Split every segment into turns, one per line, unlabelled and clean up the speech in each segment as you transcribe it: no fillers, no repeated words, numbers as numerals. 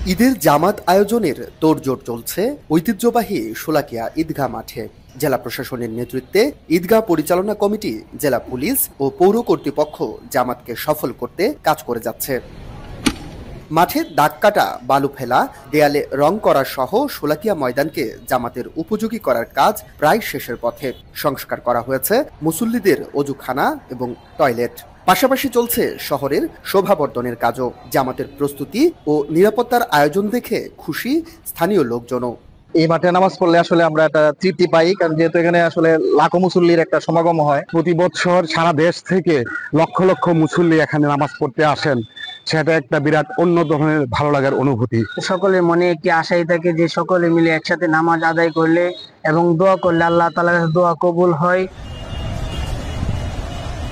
ঈদের জামাত আয়োজনের তোড়জোড় চলছে ঐতিহ্যবাহী শোলাকিয়া ঈদগাহ মাঠে। জেলা প্রশাসনের নেতৃত্বে ঈদগাহ পরিচালনা কমিটি, জেলা পুলিশ ও পৌর কর্তৃপক্ষ জামাতকে সফল করতে কাজ করে যাচ্ছে। মাঠে দাগ কাটা, বালু ফেলা, দেয়ালে রং করা সহ শোলাকিয়া ময়দানকে জামাতের উপযোগী করার কাজ প্রায় শেষের পথে। সংস্কার করা হয়েছে মুসল্লিদের অজুখানা এবং টয়লেট। পাশাপাশি চলছে শহরের শোভাবর্ধনের কাজও। জামাতের প্রস্তুতি ও নিরাপত্তার আয়োজন দেখে খুশি স্থানীয় লোকজনও।
এই মাঠে নামাজ পড়লে আসলে আমরা একটা তৃপ্তি পাই, কারণ যেহেতু এখানে আসলে লাখো মুসল্লির একটা সমাগম হয়।
প্রতি বছর সারা দেশ থেকে লক্ষ লক্ষ মুসল্লি এখানে নামাজ পড়তে আসেন, সেটা একটা বিরাট অন্য ধরনের ভালো লাগার অনুভূতি।
সকলের মনে একটি আশাই থাকে যে সকলে মিলে একসাথে নামাজ আদায় করলে এবং দোয়া করলে আল্লাহ তাআলার কাছে দোয়া কবুল হয়।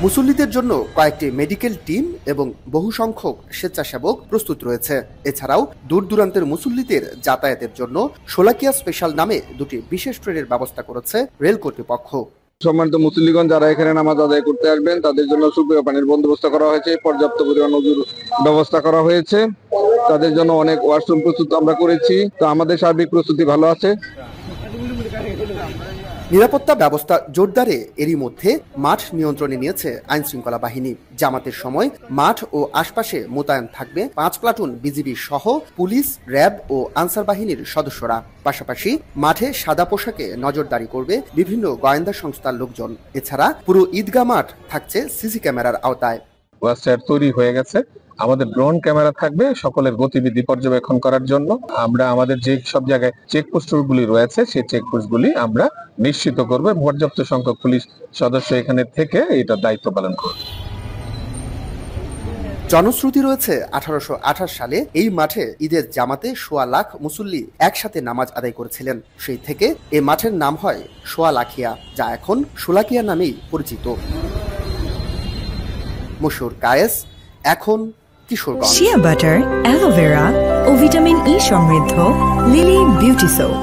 মুসল্লিদের জন্য কয়েকটি মেডিকেল টিম এবং বহু সংখ্যক স্বেচ্ছাসেবক প্রস্তুত রয়েছে। এছাড়াও দূর দূরান্তের মুসল্লিদের যাতায়াতের জন্য শোলাকিয়া স্পেশাল নামে দুটি বিশেষ ট্রেনের ব্যবস্থা করেছে রেল কর্তৃপক্ষ।
সম্মানিত মুসল্লিগণ যারা এখানে নামাজ আদায় করতে আসবেন তাদের জন্য সুপেয় পানির বন্দোবস্ত করা হয়েছে, পর্যাপ্ত পরিমাণ ওযুর ব্যবস্থা করা হয়েছে, তাদের জন্য অনেক ওয়াশরুম প্রস্তুত আমরা করেছি। তো আমাদের সার্বিক প্রস্তুতি ভালো আছে।
নিরাপত্তা ব্যবস্থা জোরদারে এরই মধ্যে মাঠ নিয়ন্ত্রণে নিয়েছে আইন শৃঙ্খলা বাহিনী। জামাতের সময় মাঠ ও আশপাশে মোতায়েন থাকবে 5 প্লাটুন বিজিবি সহ পুলিশ, র্যাব ও আনসার বাহিনীর সদস্যরা। পাশাপাশি মাঠে সাদা পোশাকে নজরদারি করবে বিভিন্ন গোয়েন্দা সংস্থার লোকজন। এছাড়া পুরো ঈদগাহ মাঠ থাকছে সিসি ক্যামেরার আওতায়।
ওয়েবসাইট তৈরি হয়ে গেছে, আমাদের ড্রোন ক্যামেরা থাকবে সকলের গতিবিধি পর্যবেক্ষণ করার জন্য। আমরা আমাদের যে সব জায়গায় চেকপোস্টগুলি রয়েছে সেই চেকপোস্টগুলি আমরা নিশ্চিত করব, পর্যাপ্ত সংখ্যক পুলিশ সদস্য এখানে থেকে এটা দায়িত্ব পালন করবে।
জনশ্রুতি রয়েছে 1828 সালে এই মাঠে ঈদের জামাতে 1.25 লাখ মুসল্লি একসাথে নামাজ আদায় করেছিলেন। সেই থেকে এই মাঠের নাম হয় শোলাকিয়া, যা এখন শোলাকিয়া নামেই পরিচিত। মশহুর কায়েস, এখন কিশোরগঞ্জ।
শিয়া বাটার, অ্যালোভেরা ও ভিটামিন ই সমৃদ্ধ লিলি বিউটি সোপ।